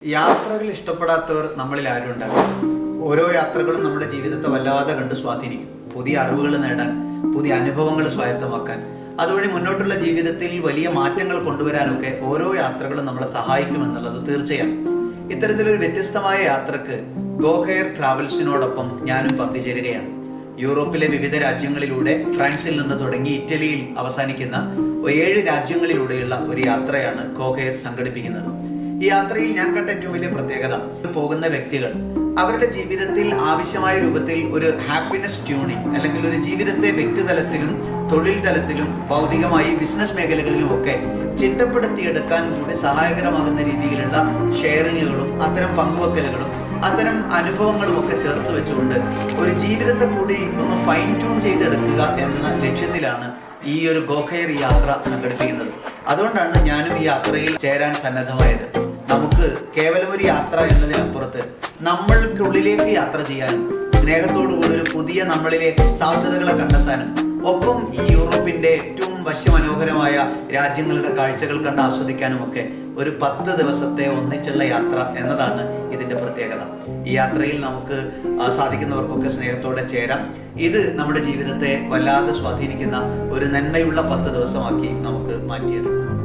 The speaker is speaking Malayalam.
യാത്രകൾ ഇഷ്ടപ്പെടാത്തവർ നമ്മളിൽ ആരും ഉണ്ടാകും. ഓരോ യാത്രകളും നമ്മുടെ ജീവിതത്തെ വല്ലാതെ കണ്ട് സ്വാധീനിക്കും. പുതിയ അറിവുകൾ നേടാൻ, പുതിയ അനുഭവങ്ങൾ സ്വായത്തമാക്കാൻ, അതുവഴി മുന്നോട്ടുള്ള ജീവിതത്തിൽ വലിയ മാറ്റങ്ങൾ കൊണ്ടുവരാനൊക്കെ ഓരോ യാത്രകളും നമ്മളെ സഹായിക്കുമെന്നുള്ളത് തീർച്ചയാണ്. ഇത്തരത്തിലൊരു വ്യത്യസ്തമായ യാത്രക്ക് ഗോകെയർ ട്രാവൽസിനോടൊപ്പം ഞാനും പങ്കുചേരുകയാണ്. യൂറോപ്പിലെ വിവിധ രാജ്യങ്ങളിലൂടെ ഫ്രാൻസിൽ നിന്ന് തുടങ്ങി ഇറ്റലിയിൽ അവസാനിക്കുന്ന 7 രാജ്യങ്ങളിലൂടെയുള്ള ഒരു യാത്രയാണ് ഗോകെയർ സംഘടിപ്പിക്കുന്നത്. ഈ യാത്രയിൽ ഞാൻ കണ്ട ഏറ്റവും വലിയ പ്രത്യേകത, പോകുന്ന വ്യക്തികൾ അവരുടെ ജീവിതത്തിൽ ആവശ്യമായ രൂപത്തിൽ ഒരു ഹാപ്പിനെസ് ട്യൂണിങ്, അല്ലെങ്കിൽ ഒരു ജീവിതത്തെ വ്യക്തിതലത്തിലും തൊഴിൽ തലത്തിലും ഭൗതികമായി ബിസിനസ് മേഖലകളിലും ഒക്കെ ചിട്ടപ്പെടുത്തിയെടുക്കാൻ കൂടി സഹായകരമാകുന്ന രീതിയിലുള്ള ഷെയറിങ്ങുകളും അത്തരം പങ്കുവെക്കലുകളും അത്തരം അനുഭവങ്ങളും ഒക്കെ ചേർത്ത് വെച്ചുകൊണ്ട് ഒരു ജീവിതത്തെ കൂടി ഒന്ന് ഫൈൻ ട്യൂൺ ചെയ്തെടുക്കുക എന്ന ലക്ഷ്യത്തിലാണ് ഈ ഒരു ഗോകെയർ യാത്ര സംഘടിപ്പിക്കുന്നത്. അതുകൊണ്ടാണ് ഞാനും ഈ യാത്രയിൽ ചേരാൻ സന്നദ്ധമായത്. നമുക്ക് കേവലം ഒരു യാത്ര എന്നതിനപ്പുറത്ത് നമ്മൾക്കുള്ളിലേക്ക് യാത്ര ചെയ്യാനും സ്നേഹത്തോടുകൂടി ഒരു പുതിയ നമ്മളിലെ സാധ്യതകളെ കണ്ടെത്താനും, ഒപ്പം ഈ യൂറോപ്പിന്റെ ഏറ്റവും വശ്യമനോഹരമായ രാജ്യങ്ങളുടെ കാഴ്ചകൾ കണ്ട് ആസ്വദിക്കാനും ഒക്കെ ഒരു 10 ദിവസത്തെ ഒന്നിച്ചുള്ള യാത്ര എന്നതാണ് ഇതിന്റെ പ്രത്യേകത. ഈ യാത്രയിൽ നമുക്ക് സാധിക്കുന്നവർക്കൊക്കെ സ്നേഹത്തോടെ ചേരാം. ഇത് നമ്മുടെ ജീവിതത്തെ വല്ലാതെ സ്വാധീനിക്കുന്ന ഒരു നന്മയുള്ള 10 ദിവസമാക്കി നമുക്ക് മാറ്റിയെടുക്കാം.